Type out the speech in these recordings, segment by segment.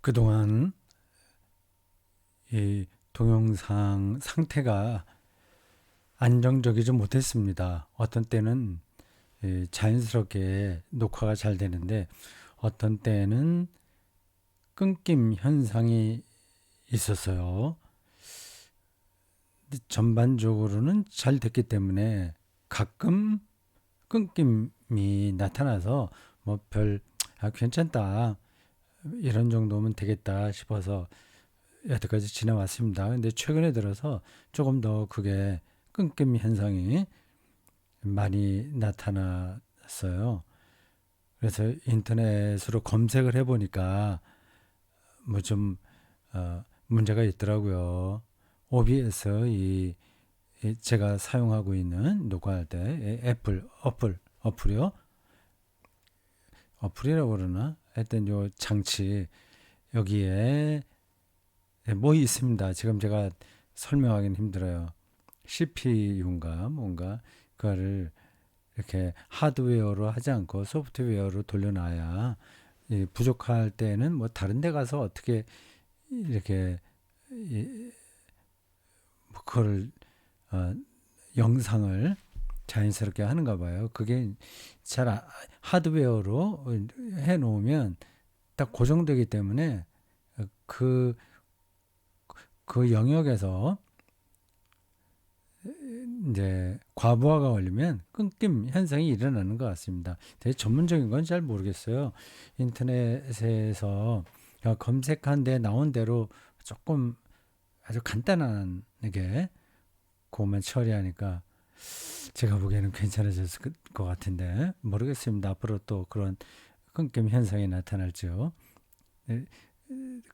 그동안 이 동영상 상태가 안정적이지 못했습니다. 어떤 때는 자연스럽게 녹화가 잘 되는데 어떤 때는 끊김 현상이 있었어요. 근데 전반적으로는 잘 됐기 때문에 가끔 끊김이 나타나서 괜찮다, 이런 정도면 되겠다 싶어서 여태까지 지나왔습니다. 근데 최근에 들어서 조금 더 그게 끊김 현상이 많이 나타났어요. 그래서 인터넷으로 검색을 해보니까 뭐좀 문제가 있더라고요. OBS 이 제가 사용하고 있는 녹화할 때 어플이요. 어플이라고 그러나? 하여튼 요 장치 여기에 뭐 있습니다. 지금 제가 설명하기는 힘들어요. CPU인가 뭔가 그거를 이렇게 하드웨어로 하지 않고 소프트웨어로 돌려놔야 부족할 때는 뭐 다른 데 가서 어떻게 이렇게 그걸 어, 영상을 자연스럽게 하는가 봐요. 그게 잘 하드웨어로 해 놓으면 딱 고정되기 때문에 그, 그 영역에서 이제 과부하가 걸리면 끊김 현상이 일어나는 것 같습니다. 되게 전문적인 건 잘 모르겠어요. 인터넷에서 검색한 데 나온 대로 조금 아주 간단하게 그것만 처리하니까 제가 보기에는 괜찮아졌을 것 같은데 모르겠습니다. 앞으로 또 그런 끊김 현상이 나타날지요. 네,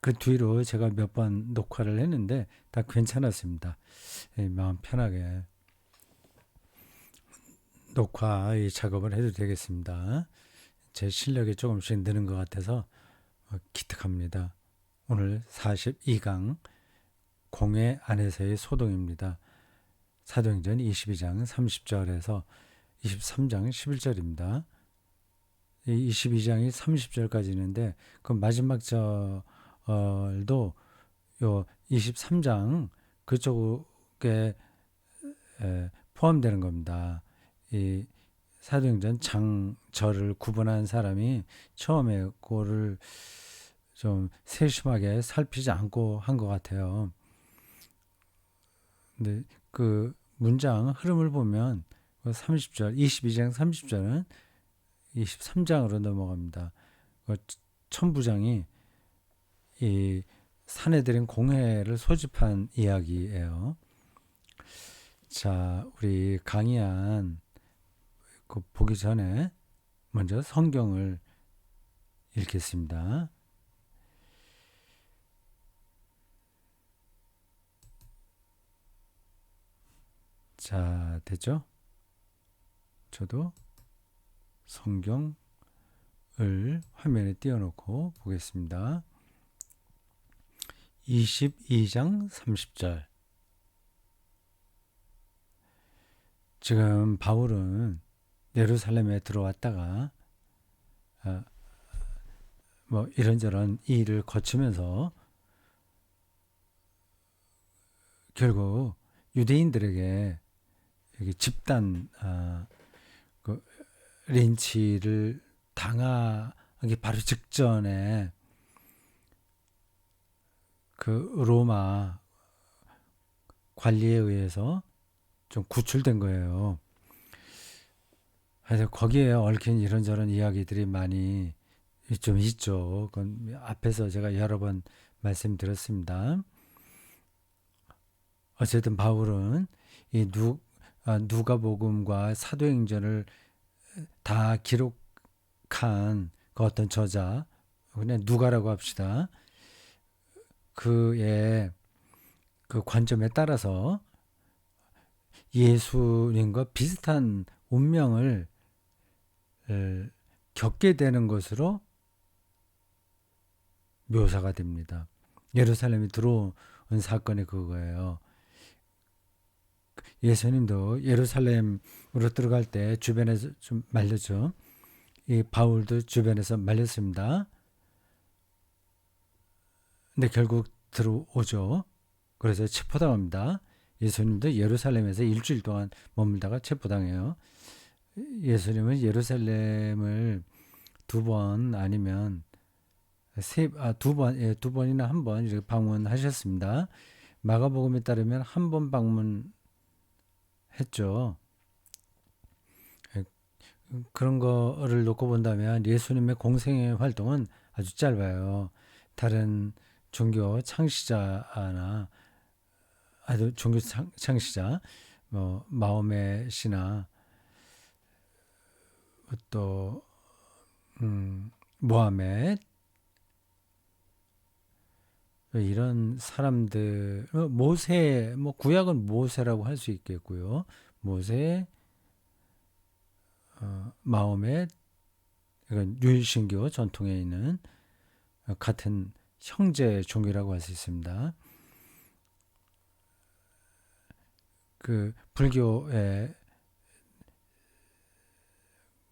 그 뒤로 제가 몇 번 녹화를 했는데 다 괜찮았습니다. 마음 편하게 녹화 이 작업을 해도 되겠습니다. 제 실력이 조금씩 느는 것 같아서 기특합니다. 오늘 42강 공회 안에서의 소동입니다. 사도행전 22장 30절에서 23장 11절입니다. 이 22장이 30절까지 있는데 그 마지막 절도 요 23장 그쪽에 포함되는 겁니다. 이 사도행전 장절을 구분한 사람이 처음에 그거를 좀 세심하게 살피지 않고 한 것 같아요. 근데 그 문장 흐름을 보면 30절, 22장 30절은 23장으로 넘어갑니다. 천부장이 이 사내들인 공회를 소집한 이야기예요. 자, 우리 강의한 그 보기 전에 먼저 성경을 읽겠습니다. 자, 됐죠? 저도 성경을 화면에 띄워놓고 보겠습니다. 22장 30절. 지금 바울은 예루살렘에 들어왔다가 뭐 이런저런 일을 거치면서 결국 유대인들에게 여기 집단 그 린치를 당하기 바로 직전에 그 로마 관리에 의해서 좀 구출된 거예요. 그래서 거기에 얽힌 이런저런 이야기들이 많이 좀 있죠. 그건 앞에서 제가 여러 번 말씀드렸습니다. 어쨌든 바울은 이 누가복음과 사도행전을 다 기록한 그 어떤 저자, 그냥 누가라고 합시다. 그의 그 관점에 따라서 예수님과 비슷한 운명을 겪게 되는 것으로 묘사가 됩니다. 예루살렘에 들어온 사건이 그거예요. 예수님도 예루살렘으로 들어갈 때 주변에서 좀 말렸죠. 이 바울도 주변에서 말렸습니다. 근데 결국 들어오죠. 그래서 체포당합니다. 예수님도 예루살렘에서 일주일 동안 머물다가 체포당해요. 예수님은 예루살렘을 두 번 아니면 두 번, 예, 두 번이나 한 번 이렇게 방문하셨습니다. 마가복음에 따르면 한 번 방문했죠. 예, 그런 거를 놓고 본다면 예수님의 공생의 활동은 아주 짧아요. 다른 종교 창시자나 아주 종교 창시자, 뭐 마호메시나 또 모하메 이런 사람들, 모세, 뭐 구약은 모세라고 할 수 있겠고요. 모세, 마호메, 이건 유일신교 전통에 있는 같은 형제 종교라고 할 수 있습니다. 그 불교의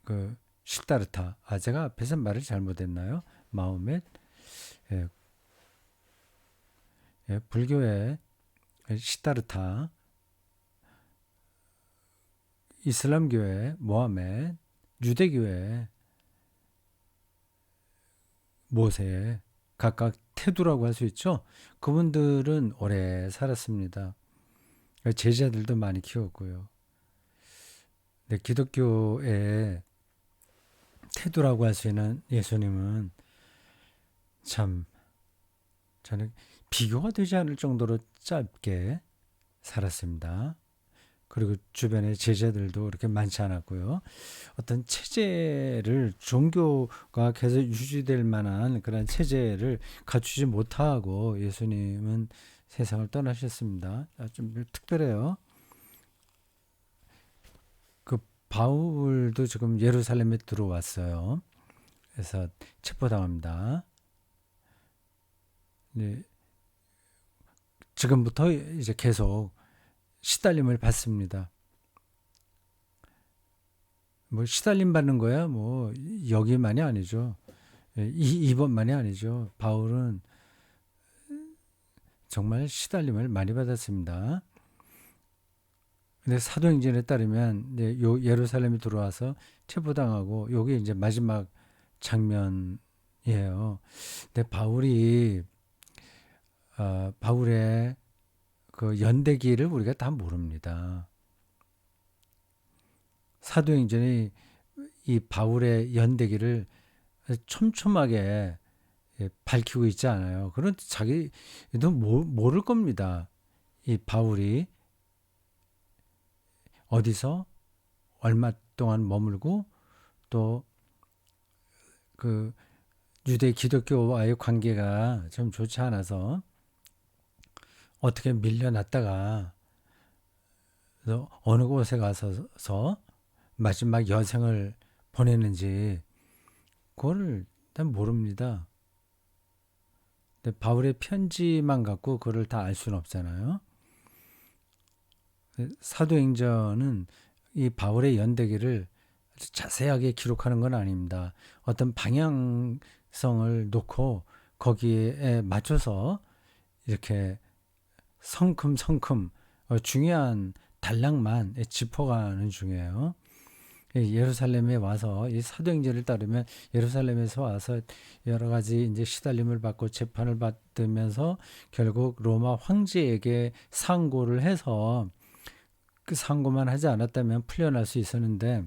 그 시다르타, 제가 앞에서 말을 잘못했나요? 마호멧, 예, 예, 불교의 시다르타, 이슬람교의 모하멧, 유대교의 모세, 각각 태두라고 할 수 있죠. 그분들은 오래 살았습니다. 제자들도 많이 키웠고요. 네, 기독교의 태두라고 할 수 있는 예수님은 참 저는 비교가 되지 않을 정도로 짧게 살았습니다. 그리고 주변의 제자들도 그렇게 많지 않았고요. 어떤 체제를 종교가 계속 유지될 만한 그런 체제를 갖추지 못하고 예수님은 세상을 떠나셨습니다. 좀 특별해요. 그 바울도 지금 예루살렘에 들어왔어요. 그래서 체포당합니다. 네, 지금부터 이제 계속 시달림을 받습니다. 뭐 시달림 받는 거야 뭐 여기만이 아니죠. 이번만이 아니죠. 바울은 정말 시달림을 많이 받았습니다. 근데 사도행전에 따르면 이제 요 예루살렘에 들어와서 체포당하고 요게 이제 마지막 장면이에요. 근데 바울의 그 연대기를 우리가 다 모릅니다. 사도행전이 이 바울의 연대기를 촘촘하게 밝히고 있지 않아요. 그런 자기도 모를 겁니다. 이 바울이 어디서 얼마 동안 머물고 또 그 유대 기독교와의 관계가 좀 좋지 않아서 어떻게 밀려났다가 어느 곳에 가서 마지막 여생을 보내는지 그걸 일단 모릅니다. 근데 바울의 편지만 갖고 그걸 다 알 수는 없잖아요. 사도행전은 이 바울의 연대기를 아주 자세하게 기록하는 건 아닙니다. 어떤 방향성을 놓고 거기에 맞춰서 이렇게 성큼성큼 중요한 단락만 짚어가는 중이에요. 예루살렘에 와서 이 사도행전을 따르면 예루살렘에서 와서 여러 가지 이제 시달림을 받고 재판을 받으면서 결국 로마 황제에게 상고를 해서 그 상고만 하지 않았다면 풀려날 수 있었는데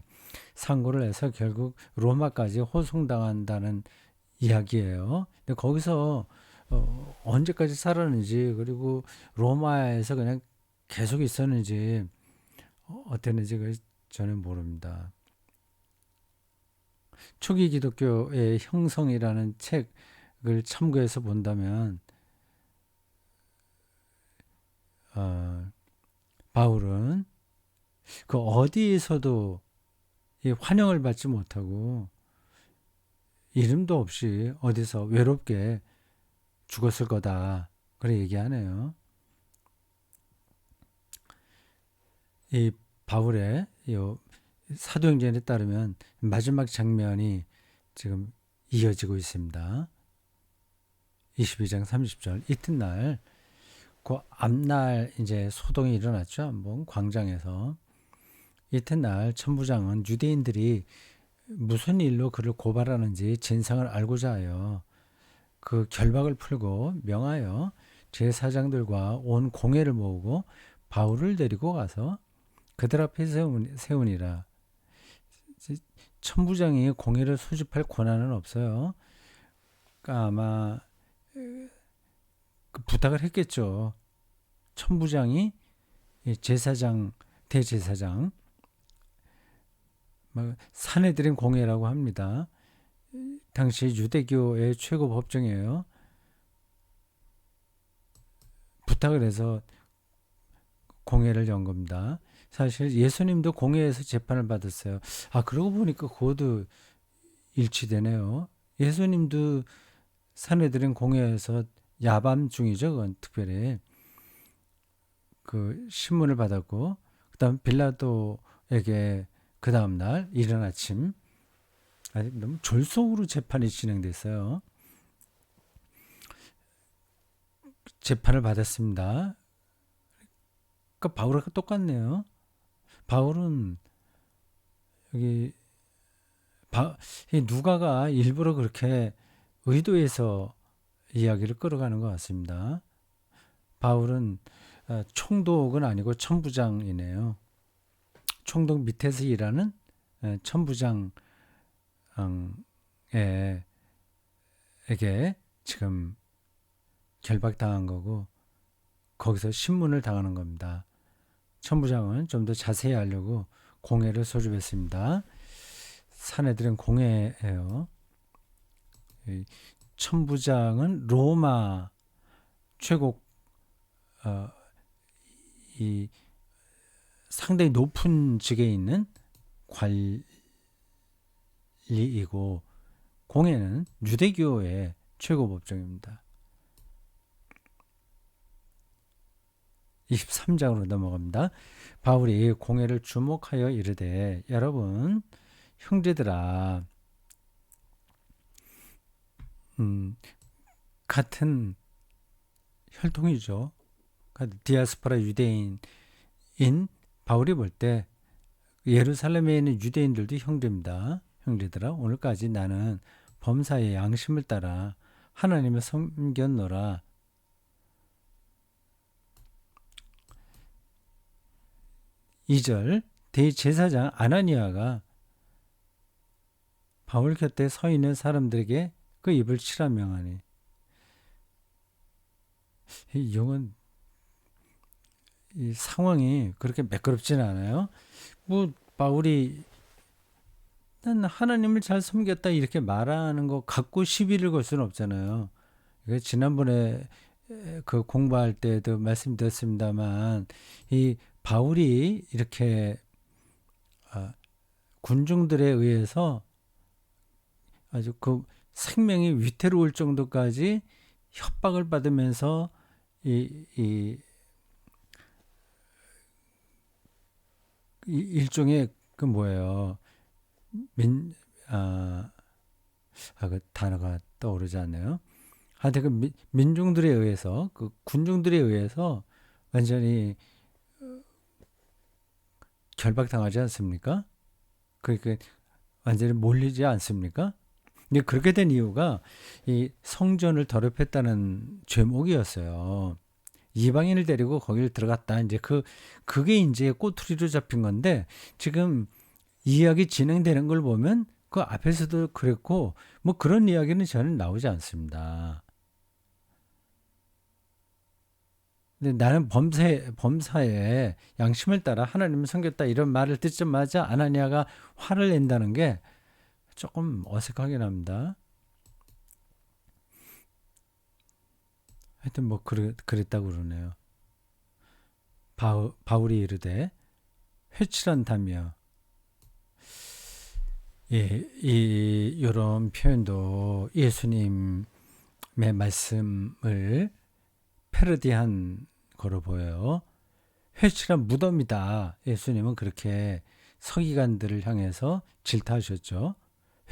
상고를 해서 결국 로마까지 호송당한다는 이야기예요. 근데 거기서 언제까지 살았는지 그리고 로마에서 그냥 계속 있었는지 어땠는지 저는 모릅니다. 초기 기독교의 형성이라는 책을 참고해서 본다면 바울은 그 어디에서도 이 환영을 받지 못하고 이름도 없이 어디서 외롭게 죽었을 거다. 그래 얘기하네요. 이 바울의 이 사도행전에 따르면 마지막 장면이 지금 이어지고 있습니다. 22장 30절 이튿날 그 앞날 이제 소동이 일어났죠. 한번 광장에서. 이튿날 천부장은 유대인들이 무슨 일로 그를 고발하는지 진상을 알고자 하여 그 결박을 풀고 명하여 제사장들과 온 공회를 모으고 바울을 데리고 가서 그들 앞에 세우니라. 천부장이 공회를 소집할 권한은 없어요. 그러니까 아마 그 부탁을 했겠죠. 천부장이 제사장, 대제사장, 산헤드린 공회라고 합니다. 당시 유대교의 최고 법정이에요. 부탁을 해서 공회를 연 겁니다. 사실 예수님도 공회에서 재판을 받았어요. 그러고 보니까 그것도 일치되네요. 예수님도 산헤드린 공회에서 야밤 중이죠. 그건 특별히 그 신문을 받았고, 그다음 빌라도에게 그 다음 날 이른 아침 너무 졸속으로 재판이 진행됐어요. 재판을 받았습니다. 그러니까 바울하고 똑같네요. 바울은 여기 누가가 일부러 그렇게 의도해서 이야기를 끌어가는 것 같습니다. 바울은 총독은 아니고 천부장이네요. 총독 밑에서 일하는 천부장에게 지금 결박당한 거고 거기서 신문을 당하는 겁니다. 천부장은 좀 더 자세히 알려고 공회를 소집했습니다. 산헤드린 공회예요. 천부장은 로마 최고 이 상당히 높은 직에 있는 관리이고 공회는 유대교의 최고 법정입니다. 23장으로 넘어갑니다. 바울이 공회를 주목하여 이르되 여러분 형제들아 같은 혈통이죠. 디아스포라 유대인인 바울이 볼 때 예루살렘에 있는 유대인들도 형제입니다. 형제들아 오늘까지 나는 범사의 양심을 따라 하나님을 섬겼노라. 이절 대제사장 아나니아가 바울 곁에 서 있는 사람들에게 그 입을 치라 명하니. 이 용은 이 상황이 그렇게 매끄럽지는 않아요. 바울이 난 하나님을 잘 섬겼다 이렇게 말하는 거 갖고 시비를 걸 수는 없잖아요. 지난번에 그 공부할 때도 말씀드렸습니다만 이 바울이 이렇게 군중들에 의해서 아주 그 생명이 위태로울 정도까지 협박을 받으면서 일종의 그 뭐예요? 그 단어가 떠오르지 않네요. 하여튼 그 민중들에 의해서 그 군중들에 의해서 완전히 결박당하지 않습니까? 그러니까 완전히 몰리지 않습니까? 근데 그렇게 된 이유가 이 성전을 더럽혔다는 죄목이었어요. 이방인을 데리고 거기를 들어갔다. 이제 그게 이제 꼬투리로 잡힌 건데 지금 이야기 진행되는 걸 보면 그 앞에서도 그랬고 뭐 그런 이야기는 저는 나오지 않습니다. 근데 나는 범사에 양심을 따라 하나님을 섬겼다 이런 말을 듣자마자 아나니아가 화를 낸다는 게 조금 어색하긴 합니다. 하여튼 뭐 그랬다고 그러네요. 바울이 이르되 회칠한다며. 이런 표현도 예수님의 말씀을 패러디한 거로 보여요. 회칠한 무덤이다. 예수님은 그렇게 서기관들을 향해서 질타하셨죠.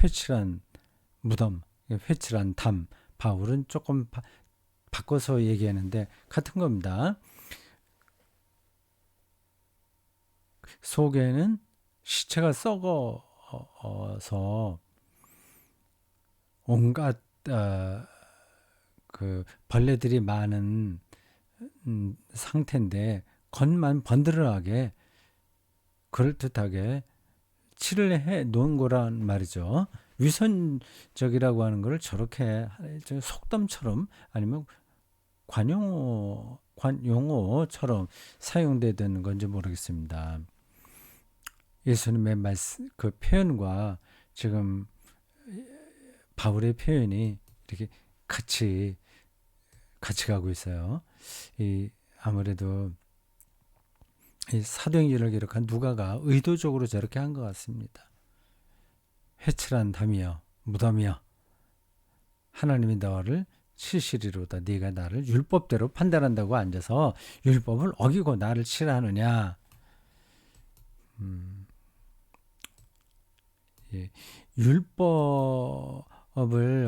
회칠한 무덤, 회칠한 담, 바울은 조금 바꿔서 얘기하는데 같은 겁니다. 속에는 시체가 썩어서 온갖 그 벌레들이 많은 상태인데 겉만 번드러하게 그럴듯하게 칠을 해 놓은 거란 말이죠. 위선적이라고 하는 걸 저렇게 속담처럼 아니면 관용어처럼 사용되는 건지 모르겠습니다. 예수님의 말씀 그 표현과 지금 바울의 표현이 이렇게 같이 가고 있어요. 아무래도 이 사도행전을 기록한 누가가 의도적으로 저렇게 한 것 같습니다. 회칠한 담이여 무덤이여 하나님이 너를 치시리로다. 네가 나를 율법대로 판단한다고 앉아서 율법을 어기고 나를 치라하느냐. 예, 율법을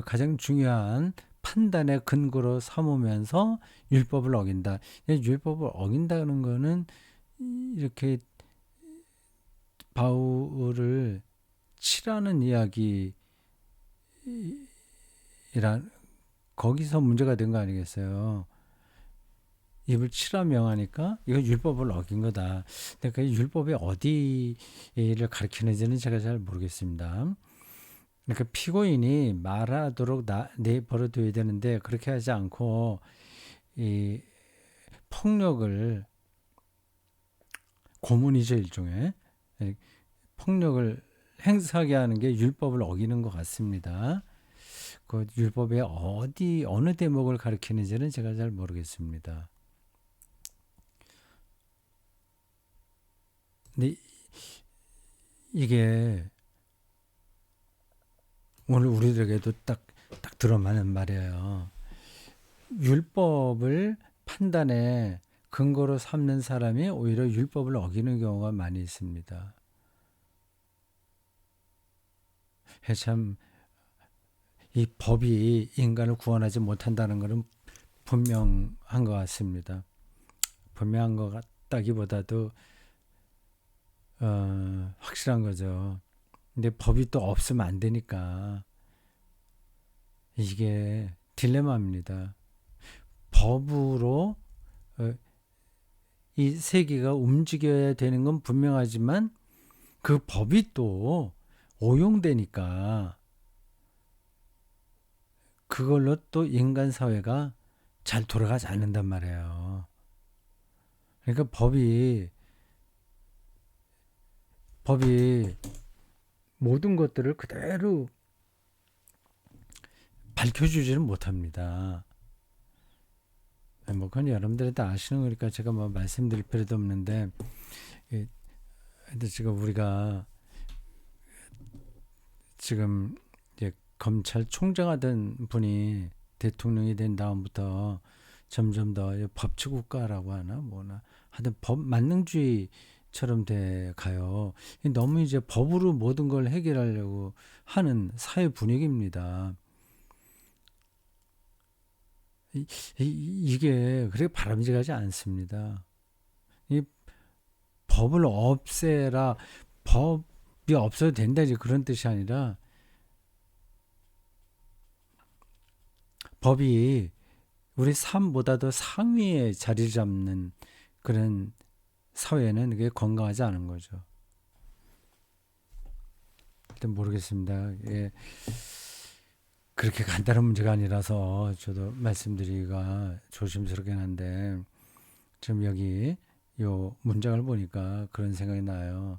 가장 중요한 판단의 근거로 삼으면서 율법을 어긴다. 율법을 어긴다는 거는 이렇게 바울을 치라는 이야기란 거기서 문제가 된 거 아니겠어요. 입을 치라 명하니까 이거 율법을 어긴 거다. 그러니까 율법의 어디를 가리키는지는 제가 잘 모르겠습니다. 그러니까 피고인이 말하도록 내버려둬야 되는데 그렇게 하지 않고 이 폭력을 고문이죠, 일종의 폭력을 행사하게 하는 게 율법을 어기는 것 같습니다. 그 율법의 어느 대목을 가리키는지는 제가 잘 모르겠습니다. 근데 이게 오늘 우리들에게도 딱 들어맞는 말이에요. 율법을 판단에 근거로 삼는 사람이 오히려 율법을 어기는 경우가 많이 있습니다. 참 이 법이 인간을 구원하지 못한다는 것은 분명한 것 같습니다. 분명한 것 같다기보다도 확실한 거죠. 근데 법이 또 없으면 안 되니까 이게 딜레마입니다. 법으로 이 세계가 움직여야 되는 건 분명하지만 그 법이 또 오용되니까 그걸로 또 인간 사회가 잘 돌아가지 않는단 말이에요. 그러니까 법이 모든 것들을 그대로 밝혀주지는 못합니다. 뭐 그건 여러분들이 다 아시는 거니까 제가 뭐 말씀드릴 필요도 없는데, 지금 우리가 지금 이제 검찰총장 하던 분이 대통령이 된 다음부터 점점 더 법치국가라고 하나 뭐나 하여튼 법 만능주의처럼 돼 가요. 너무 이제 법으로 모든 걸 해결하려고 하는 사회 분위기입니다. 이게 그렇게 바람직하지 않습니다. 이 법을 없애라, 법이 없어도 된다 이제 그런 뜻이 아니라 법이 우리 삶보다도 상위에 자리 잡는 그런 사회는 그게 건강하지 않은 거죠. 일단 모르겠습니다. 예. 그렇게 간단한 문제가 아니라서 저도 말씀드리기가 조심스럽긴 한데 지금 여기 요 문장을 보니까 그런 생각이 나요.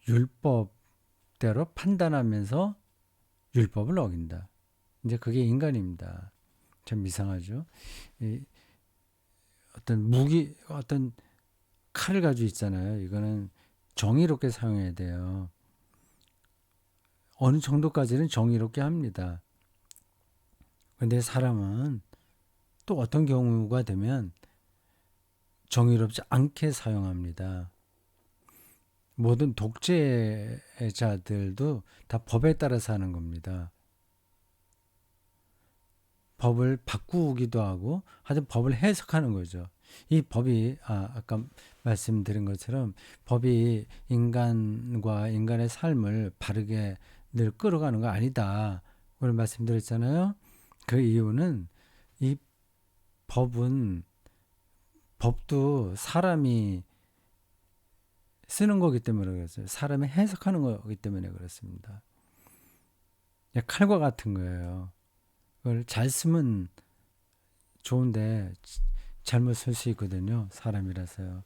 율법대로 판단하면서 율법을 어긴다. 이제 그게 인간입니다. 참 이상하죠. 어떤 칼을 가지고 있잖아요. 이거는 정의롭게 사용해야 돼요. 어느 정도까지는 정의롭게 합니다. 근데 사람은 또 어떤 경우가 되면 정의롭지 않게 사용합니다. 모든 독재자들도 다 법에 따라서 하는 겁니다. 법을 바꾸기도 하고 하여튼 법을 해석하는 거죠. 이 법이 아까 말씀드린 것처럼 법이 인간과 인간의 삶을 바르게 늘 끌어가는 거 아니다. 오늘 말씀드렸잖아요. 그 이유는 이 법은 법도 사람이 쓰는 거기 때문에 그랬어요. 사람이 해석하는 거기 때문에 그렇습니다. 칼과 같은 거예요. 그걸 잘 쓰면 좋은데 잘못 쓸 수 있거든요. 사람이라서요.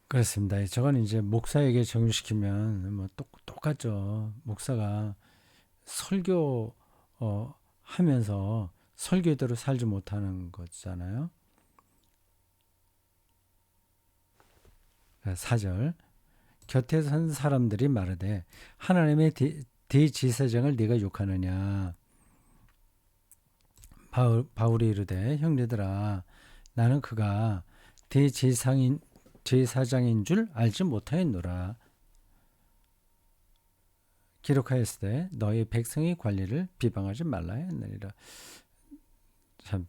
그렇습니다. 저건 이제 목사에게 적용시키면 뭐 똑같죠. 목사가 설교 하면서 설교대로 살지 못하는 거잖아요. 4절 곁에 선 사람들이 말하되 하나님의 대지사장을 네가 욕하느냐. 바울이 이르되 형제들아 나는 그가 제사장인 줄 알지 못하였노라. 기록하였을 때 너희 백성의 관리를 비방하지 말라 했느니라. 참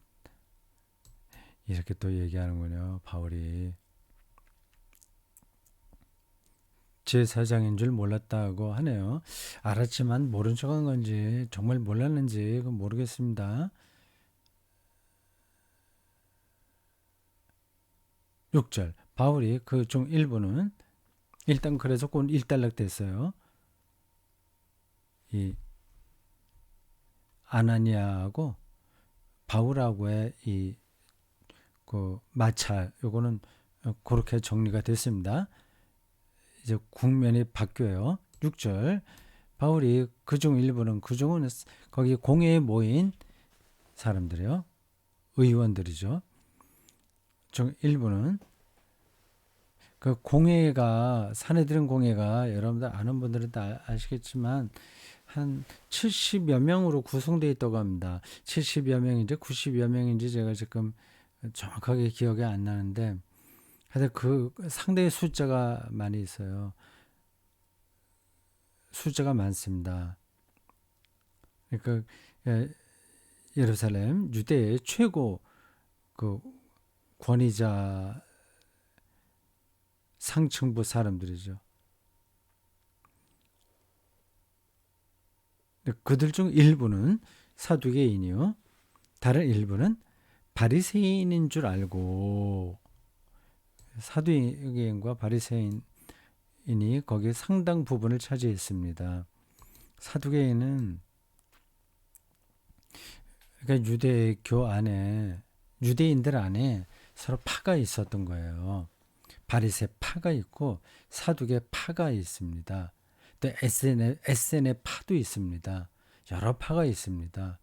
이렇게 또 얘기하는군요. 바울이 제사장인 줄 몰랐다고 하네요. 알았지만 모른 척한 건지 정말 몰랐는지 그건 모르겠습니다. 6절 바울이 그 중 일부는 일단 그래서 곧 일단락됐어요. 이 아나니아하고 바울하고의 그 마찰 요거는 그렇게 정리가 됐습니다. 이제 국면이 바뀌어요. 6절 바울이 그중 일부는 그중은 거기 공회에 모인 사람들이요. 의원들이죠. 중 일부는 그 공회가 사내들은 공회가 여러분들 아는 분들은 다 아시겠지만 한 70여 명으로 구성되어 있다고 합니다. 70여 명인지 90여 명인지 제가 지금 정확하게 기억이 안 나는데 하여튼 그 상당히 숫자가 많이 있어요. 숫자가 많습니다. 그러니까 예루살렘 유대의 최고 그 권위자 상층부 사람들이죠. 그들 중 일부는 사두개인이요. 다른 일부는 바리새인인 줄 알고 사두개인과 바리새인이 거기에 상당 부분을 차지했습니다. 사두개인은 그러니까 유대교 안에 유대인들 안에 서로 파가 있었던 거예요. 바리새 파가 있고 사두개 파가 있습니다. 또 에세네 파도 있습니다. 여러 파가 있습니다.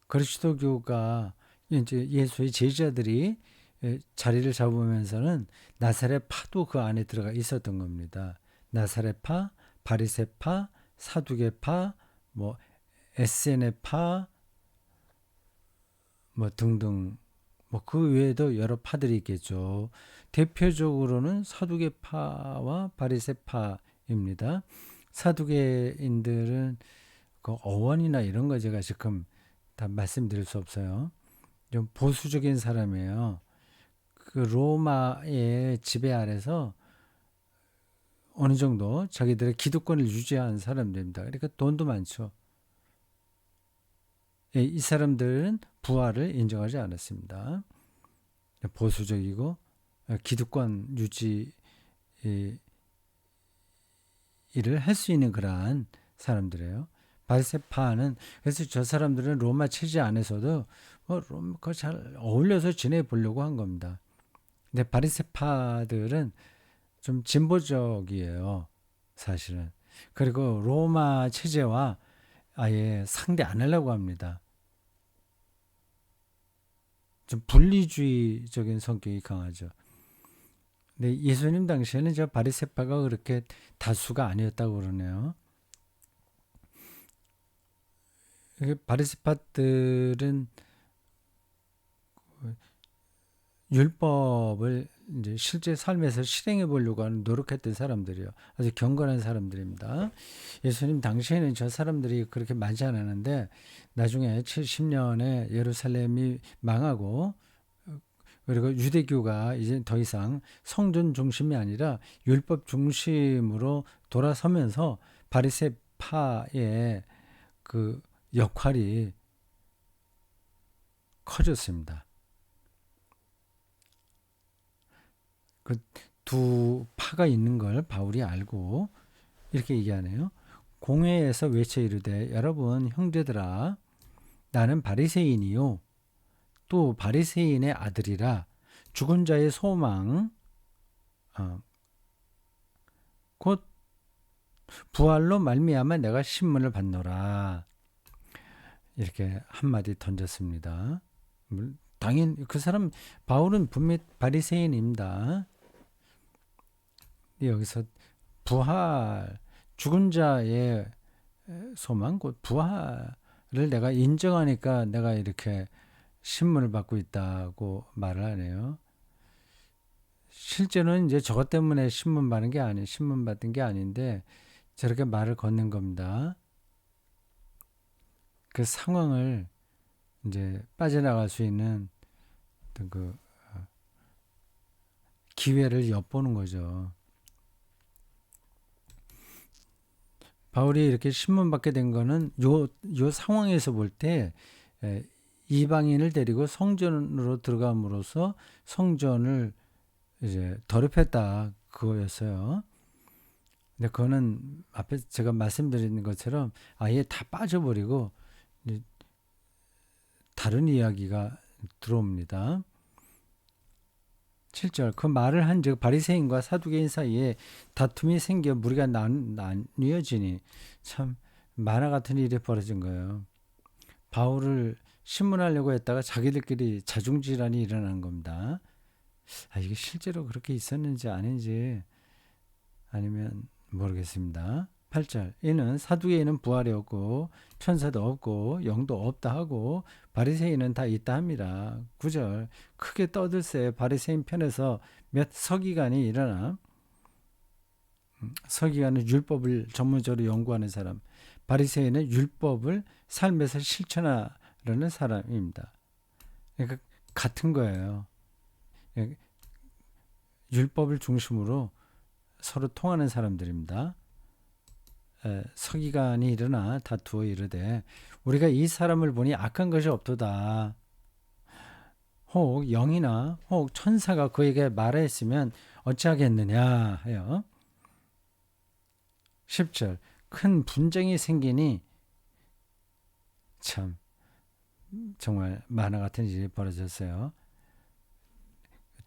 그리스도교가 이제 예수의 제자들이 자리를 잡으면서는 나사렛 파도 그 안에 들어가 있었던 겁니다. 나사렛 파, 바리새 파, 사두개 파, 뭐 에세네 파, 뭐 등등 뭐 그 외에도 여러 파들이 있겠죠. 대표적으로는 사두개파와 바리새파입니다. 사두개인들은 그 어원이나 이런 거 제가 지금 다 말씀드릴 수 없어요. 좀 보수적인 사람이에요. 그 로마의 지배 아래서 어느 정도 자기들의 기득권을 유지한 사람들입니다. 그러니까 돈도 많죠. 이 사람들은 부활을 인정하지 않았습니다. 보수적이고 기득권 유지 일을 할 수 있는 그러한 사람들이에요. 바리새파는 그래서 저 사람들은 로마 체제 안에서도 잘 어울려서 지내 보려고 한 겁니다. 근데 바리새파들은 좀 진보적이에요, 사실은. 그리고 로마 체제와 아예 상대 안 하려고 합니다. 좀 분리주의적인 성격이 강하죠. 근데 예수님 당시에는 저 바리새파가 그렇게 다수가 아니었다고 그러네요. 바리새파들은 율법을 이제 실제 삶에서 실행해 보려고 하는 노력했던 사람들이요. 아주 경건한 사람들입니다. 예수님 당시에는 저 사람들이 그렇게 많지 않았는데 나중에 70년에 예루살렘이 망하고 그리고 유대교가 이제 더 이상 성전 중심이 아니라 율법 중심으로 돌아서면서 바리새파의 그 역할이 커졌습니다. 그 두 파가 있는 걸 바울이 알고 이렇게 얘기하네요. 공회에서 외쳐 이르되 여러분 형제들아 나는 바리새인이요 또 바리새인의 아들이라 죽은 자의 소망 곧 부활로 말미암아 내가 신문을 받노라. 이렇게 한마디 던졌습니다. 당연 그 사람 바울은 분명히 바리새인입니다. 여기서 부활 죽은 자의 소망 곧 부활을 내가 인정하니까 내가 이렇게 신문을 받고 있다고 말을 하네요. 실제로는 이제 저것 때문에 신문 받은 게 아닌데 저렇게 말을 건넨 겁니다. 그 상황을 이제 빠져나갈 수 있는 어떤 그 기회를 엿보는 거죠. 바울이 이렇게 신문 받게 된 거는 요 상황에서 볼 때 이방인을 데리고 성전으로 들어감으로써 성전을 이제 더럽혔다 그거였어요. 근데 그거는 앞에 제가 말씀드린 것처럼 아예 다 빠져버리고 다른 이야기가 들어옵니다. 7절 그 말을 한즉 바리새인과 사두개인 사이에 다툼이 생겨 무리가 나뉘어지니 참 만화 같은 일이 벌어진 거예요. 바울을 신문하려고 했다가 자기들끼리 자중질환이 일어난 겁니다. 이게 실제로 그렇게 있었는지 아닌지 아니면 모르겠습니다. 8절 이는 사두개인은 부활이 없고 천사도 없고 영도 없다 하고 바리새인은 다 있다 합니다. 9절 크게 떠들세 바리새인 편에서 몇 서기관이 일어나 서기관은 율법을 전문적으로 연구하는 사람 바리새인은 율법을 삶에서 실천하려는 사람입니다. 그러니까 같은 거예요. 율법을 중심으로 서로 통하는 사람들입니다. 서기관이 일어나 다투어 이르되 우리가 이 사람을 보니 악한 것이 없도다. 혹 영이나 혹 천사가 그에게 말하였으면 어찌하겠느냐 하여 10절 큰 분쟁이 생기니 참 정말 만화 같은 일이 벌어졌어요.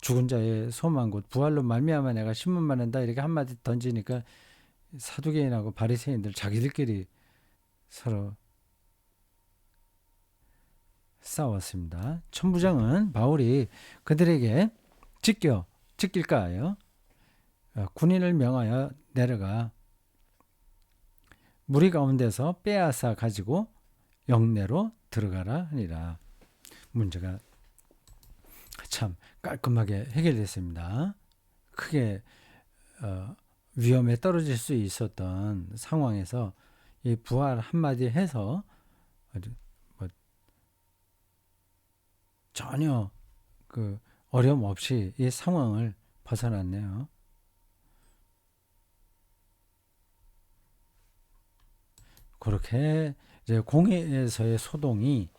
죽은 자의 소망 곧 부활로 말미암아 내가 신문 받는다 이렇게 한마디 던지니까 사두개인하고 바리새인들 자기들끼리 서로 싸웠습니다. 천부장은 바울이 그들에게 찢길까 하여 군인을 명하여 내려가 무리 가운데서 빼앗아 가지고 영내로 들어가라 하니라. 문제가 참 깔끔하게 해결됐습니다. 크게 위험에 떨어질 수 있었던 상황에서 이 부활 한마디 해서 전혀 그 어려움 없이 이 상황을 벗어났네요. 그렇게 이제 공회에서의 소동이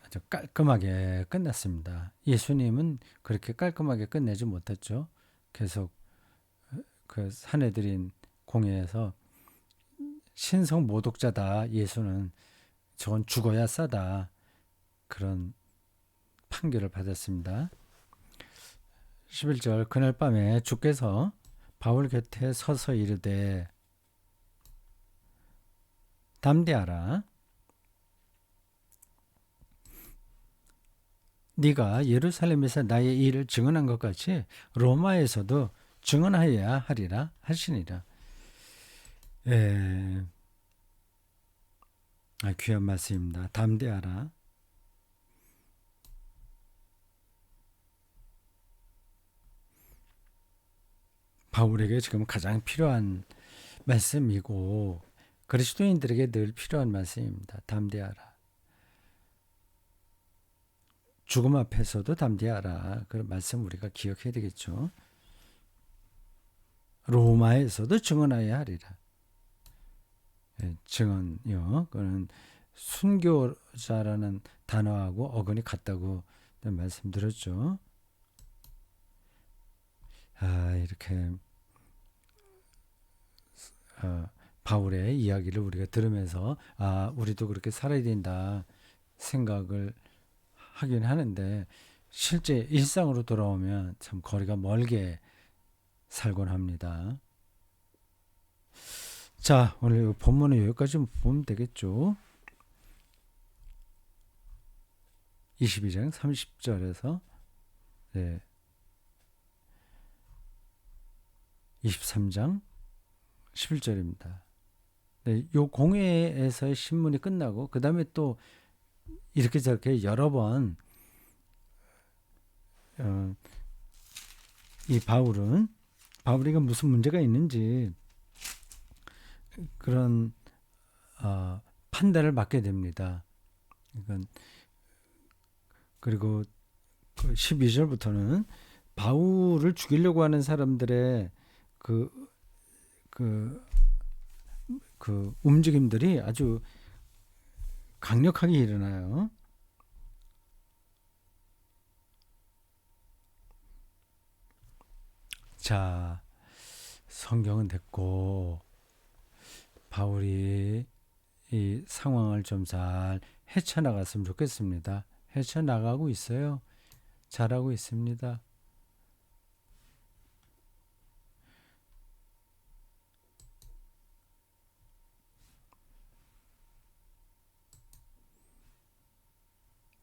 아주 깔끔하게 끝났습니다. 예수님은 그렇게 깔끔하게 끝내지 못했죠. 계속 그 사내들인 공회에서 신성 모독자다. 예수는 저건 죽어야 싸다. 그런 판결을 받았습니다. 11절 그날 밤에 주께서 바울 곁에 서서 이르되 담대하라. 네가 예루살렘에서 나의 일을 증언한 것 같이 로마에서도 증언하여야 하리라 하시니라. 귀한 말씀입니다. 담대하라. 바울에게 지금 가장 필요한 말씀이고 그리스도인들에게 늘 필요한 말씀입니다. 담대하라. 죽음 앞에서도 담대하라. 그런 말씀 우리가 기억해야 되겠죠. 로마에서도 증언하여야 하리라. 증언요. 그는 순교자라는 단어하고 어근이 같다고 말씀드렸죠. 이렇게 바울의 이야기를 우리가 들으면서 우리도 그렇게 살아야 된다 생각을 하긴 하는데 실제 일상으로 돌아오면 참 거리가 멀게 살곤 합니다. 자, 오늘 본문은 여기까지 보면 되겠죠. 22장 30절에서 23장 11절입니다. 요 공회에서의 신문이 끝나고 그 다음에 또 이렇게 저렇게 여러 번 이 바울이가 무슨 문제가 있는지 그런 판단을 맡게 됩니다. 그리고 12절부터는 바울을 죽이려고 하는 사람들의 그 움직임들이 아주 강력하게 일어나요. 자, 성경은 됐고 바울이 이 상황을 좀 잘 헤쳐나갔으면 좋겠습니다. 헤쳐나가고 있어요. 잘하고 있습니다.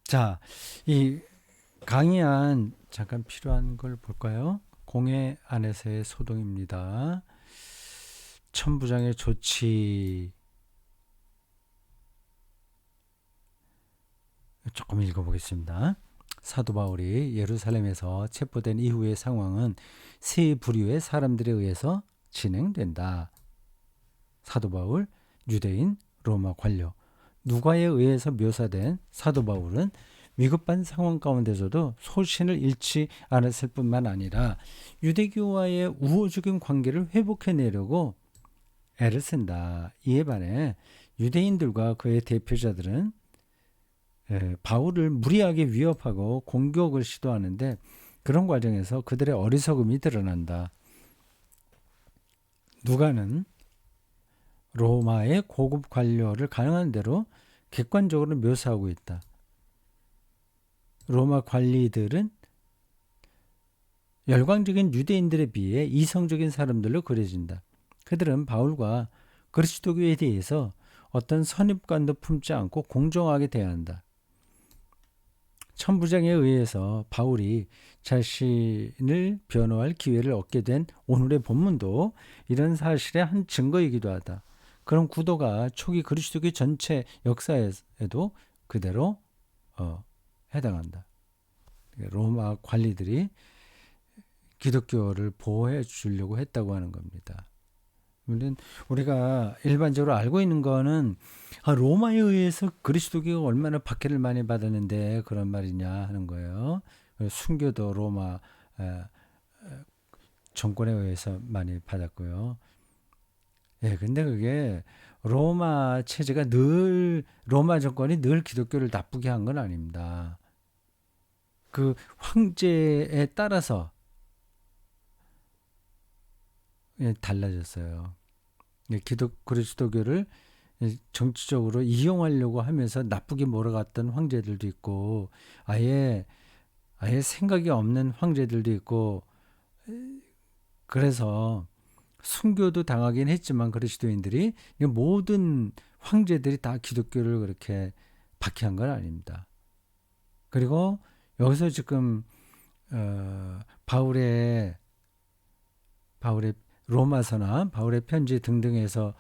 자, 이 강의안 잠깐 필요한 걸 볼까요? 공회 안에서의 소동입니다. 천부장의 조치 조금 읽어보겠습니다. 사도 바울이 예루살렘에서 체포된 이후의 상황은 세 부류의 사람들에 의해서 진행된다. 사도 바울, 유대인, 로마 관료. 누가에 의해서 묘사된 사도 바울은 위급한 상황 가운데서도 소신을 잃지 않았을 뿐만 아니라 유대교와의 우호적인 관계를 회복해내려고 애를 쓴다. 이에 반해 유대인들과 그의 대표자들은 바울을 무리하게 위협하고 공격을 시도하는데 그런 과정에서 그들의 어리석음이 드러난다. 누가는 로마의 고급 관료를 가능한 대로 객관적으로 묘사하고 있다. 로마 관리들은 열광적인 유대인들에 비해 이성적인 사람들로 그려진다. 그들은 바울과 그리스도교에 대해서 어떤 선입관도 품지 않고 공정하게 대한다. 천부장에 의해서 바울이 자신을 변호할 기회를 얻게 된 오늘의 본문도 이런 사실의 한 증거이기도 하다. 그런 구도가 초기 그리스도교 전체 역사에도 그대로 해당한다. 로마 관리들이 기독교를 보호해 주려고 했다고 하는 겁니다. 물론 우리가 일반적으로 알고 있는 거는 로마에 의해서 그리스도교가 얼마나 박해를 많이 받았는데 그런 말이냐 하는 거예요. 순교도 로마 정권에 의해서 많이 받았고요. 근데 그게 로마 체제가 로마 정권이 늘 기독교를 나쁘게 한 건 아닙니다. 그 황제에 따라서 달라졌어요. 그리스도교를 정치적으로 이용하려고 하면서 나쁘게 몰아갔던 황제들도 있고 아예 생각이 없는 황제들도 있고 그래서 순교도 당하긴 했지만 그리스도인들이 모든 황제들이 다 기독교를 그렇게 박해한 건 아닙니다. 그리고 여기서 지금 바울의 로마서나 바울의 편지 등등에서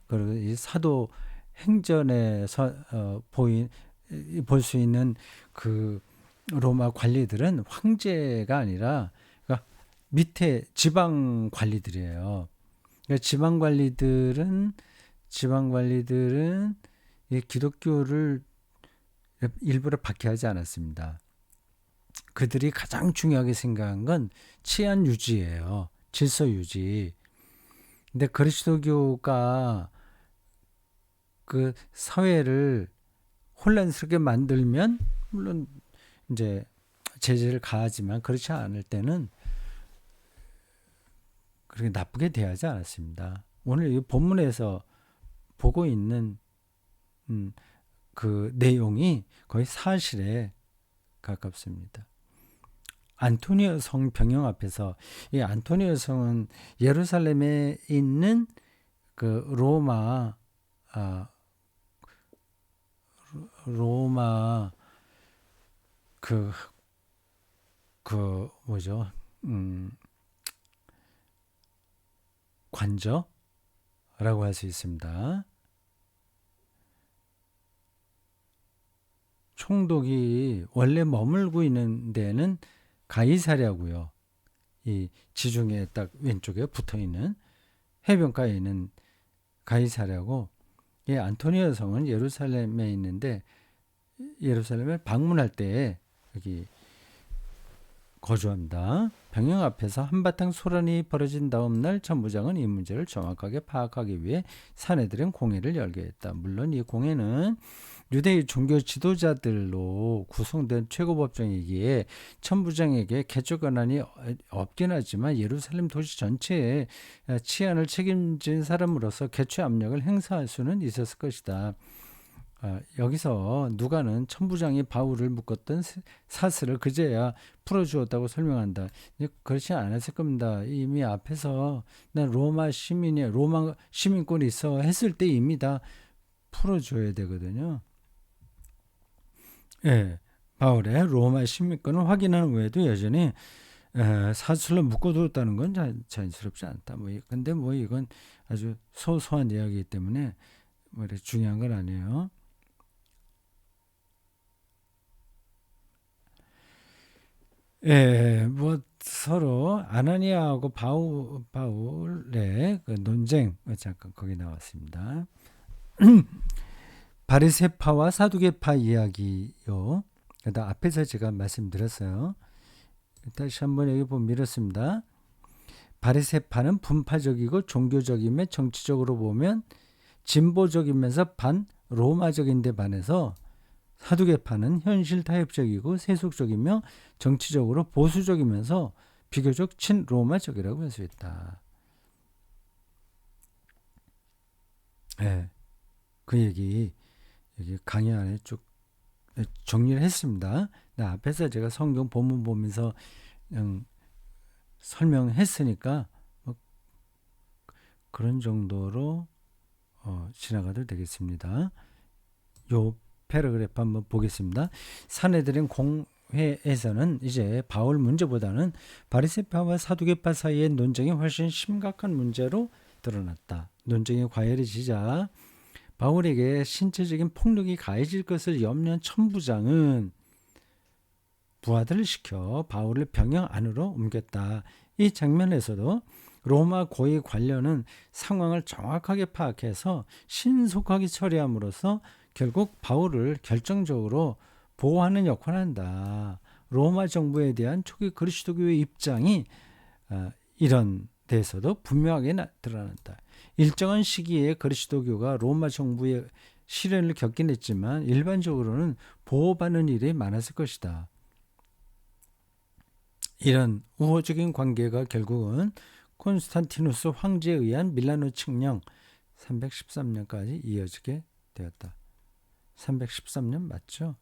그리고 이 사도 행전에서 볼 수 있는 그 로마 관리들은 황제가 아니라 그러니까 밑에 지방 관리들이에요. 그러니까 지방 관리들은 이 기독교를 일부러 박해하지 않았습니다. 그들이 가장 중요하게 생각한 건 치안 유지예요. 질서 유지. 근데 그리스도교가 그 사회를 혼란스럽게 만들면 물론 이제 제재를 가하지만 그렇지 않을 때는 그렇게 나쁘게 대하지 않았습니다. 오늘 이 본문에서 보고 있는 그 내용이 거의 사실에 가깝습니다. 안토니오 성 병영 앞에서, 이 안토니오 성은 예루살렘에 있는 그 로마 그 뭐죠? 관저라고 할 수 있습니다. 총독이 원래 머물고 있는 데는 가이사랴고요. 이 지중해 딱 왼쪽에 붙어 있는 해변가에 있는 가이사랴고, 이 안토니오 성은 예루살렘에 있는데 예루살렘에 방문할 때 여기 거주합니다. 병영 앞에서 한바탕 소란이 벌어진 다음 날 천부장은 이 문제를 정확하게 파악하기 위해 사내들은 공회를 열게 했다. 물론 이 공회는 유대의 종교 지도자들로 구성된 최고법정이기에 천부장에게 개조 권한이 없긴 하지만 예루살렘 도시 전체의 치안을 책임진 사람으로서 개최 압력을 행사할 수는 있었을 것이다. 여기서 누가는 천부장이 바울을 묶었던 사슬을 그제야 풀어주었다고 설명한다. 그렇지 않았을 겁니다. 이미 앞에서 난 로마 시민권이 있어 했을 때 이미 다 풀어줘야 되거든요. 예, 바울의 로마 시민권을 확인한 후에도 여전히 사슬로 묶어두었다는 건 자연스럽지 않다. 근데 이건 아주 소소한 이야기이기 때문에 이렇게 중요한 건 아니에요. 예, 서로 아나니아하고 바울의 그 논쟁, 잠깐 거기 나왔습니다. 바리새파와 사두개파 이야기요. 그다음 앞에서 제가 말씀드렸어요. 다시 한번 여기 보면 이렇습니다. 바리새파는 분파적이고 종교적이며 정치적으로 보면 진보적이면서 반로마적인데 반해서 사두개파는 현실 타협적이고 세속적이며 정치적으로 보수적이면서 비교적 친로마적이라고 할 수 있다. 네, 그 얘기 여기 강의 안에 쭉 정리를 했습니다. 앞에서 제가 성경 본문 보면서 설명했으니까 그런 정도로 지나가도 되겠습니다. 요 패러그래프 한번 보겠습니다. 사내들은 공회에서는 이제 바울 문제보다는 바리새파와 사두개파 사이의 논쟁이 훨씬 심각한 문제로 드러났다. 논쟁이 과열해지자 바울에게 신체적인 폭력이 가해질 것을 염려한 천부장은 부하들을 시켜 바울을 병영 안으로 옮겼다. 이 장면에서도 로마 고위 관료는 상황을 정확하게 파악해서 신속하게 처리함으로써 결국 바울을 결정적으로 보호하는 역할을 한다. 로마 정부에 대한 초기 그리스도교의 입장이 이런 데서도 분명하게 드러난다. 일정한 시기에 그리스도교가 로마 정부의 시련을 겪긴 했지만 일반적으로는 보호받는 일이 많았을 것이다. 이런 우호적인 관계가 결국은 콘스탄티누스 황제에 의한 밀라노 칙령 313년까지 이어지게 되었다. 313년 맞죠?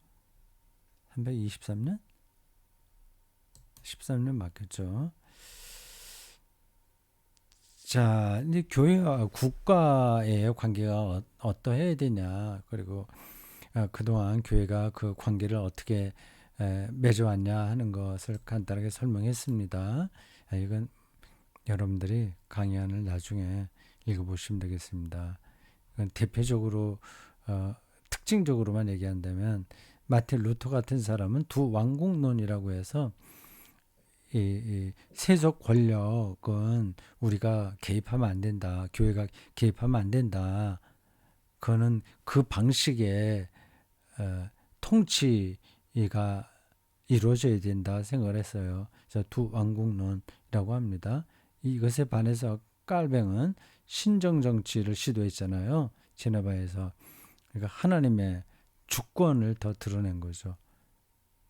323년? 13년 맞겠죠. 자, 이제 교회와 국가의 관계가 어떠해야 되냐, 그리고 그동안 교회가 그 관계를 어떻게 맺어왔냐 하는 것을 간단하게 설명했습니다. 이건 여러분들이 강의안을 나중에 읽어보시면 되겠습니다. 이건 대표적으로 특징적으로만 얘기한다면 마틴 루터 같은 사람은 두 왕국론이라고 해서 이 세속 권력은 우리가 개입하면 안 된다. 교회가 개입하면 안 된다. 그거는 그 방식의 통치가 이루어져야 된다 생각을 했어요. 그래서 두왕국론이라고 합니다. 이것에 반해서 깔뱅은 신정정치를 시도했잖아요. 제네바에서. 그러니까 하나님의 주권을 더 드러낸 거죠.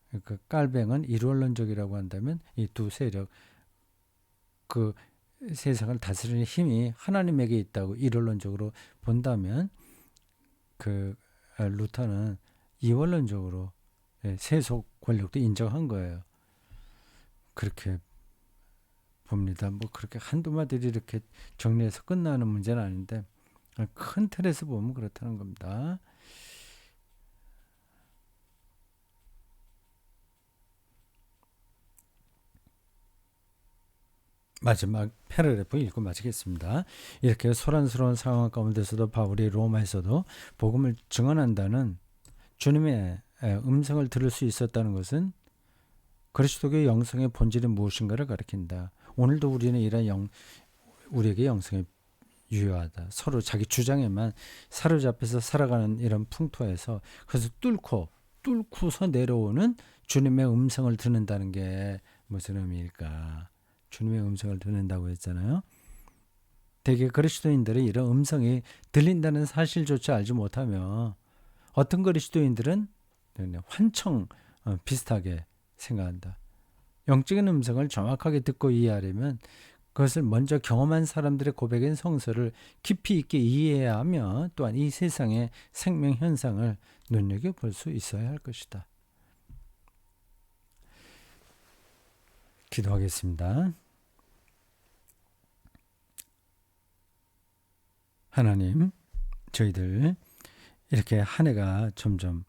그러니까 깔뱅은 일원론적이라고 한다면 이 두 세력, 그 세상을 다스리는 힘이 하나님에게 있다고 일원론적으로 본다면, 그 루터는 이원론적으로 세속 권력도 인정한 거예요. 그렇게 봅니다. 뭐 그렇게 한두 마디를 이렇게 정리해서 끝나는 문제는 아닌데 큰 틀에서 보면 그렇다는 겁니다. 마지막 패러그래프 읽고 마치겠습니다. 이렇게 소란스러운 상황 가운데서도 바울이 로마에서도 복음을 증언한다는 주님의 음성을 들을 수 있었다는 것은 그리스도의 영성의 본질이 무엇인가를 가리킨다. 오늘도 우리는 이런 우리에게 영성이 유효하다. 서로 자기 주장에만 사로잡혀서 살아가는 이런 풍토에서, 그래서 뚫고서 내려오는 주님의 음성을 듣는다는 게 무슨 의미일까? 주님의 음성을 듣는다고 했잖아요. 대개 그리스도인들은 이런 음성이 들린다는 사실조차 알지 못하며 어떤 그리스도인들은 환청 비슷하게 생각한다. 영적인 음성을 정확하게 듣고 이해하려면 그것을 먼저 경험한 사람들의 고백인 성서를 깊이 있게 이해해야 하며, 또한 이 세상의 생명 현상을 눈여겨볼 수 있어야 할 것이다. 기도하겠습니다. 하나님, 저희들 이렇게 한 해가 점점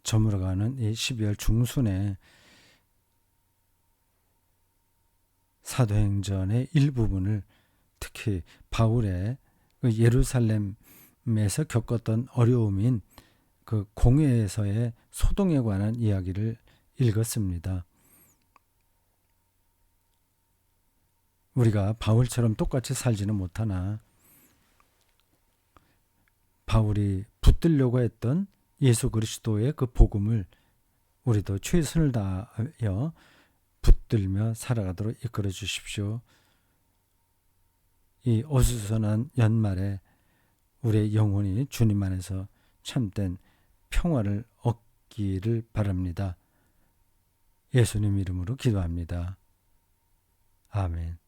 저물어가는 이 12월 중순에 사도행전의 일부분을, 특히 바울의 그 예루살렘에서 겪었던 어려움인 그 공회에서의 소동에 관한 이야기를 읽었습니다. 우리가 바울처럼 똑같이 살지는 못하나 바울이 붙들려고 했던 예수 그리스도의 그 복음을 우리도 최선을 다하여 붙들며 살아가도록 이끌어 주십시오. 이 어수선한 연말에 우리의 영혼이 주님 안에서 참된 평화를 얻기를 바랍니다. 예수님 이름으로 기도합니다. 아멘.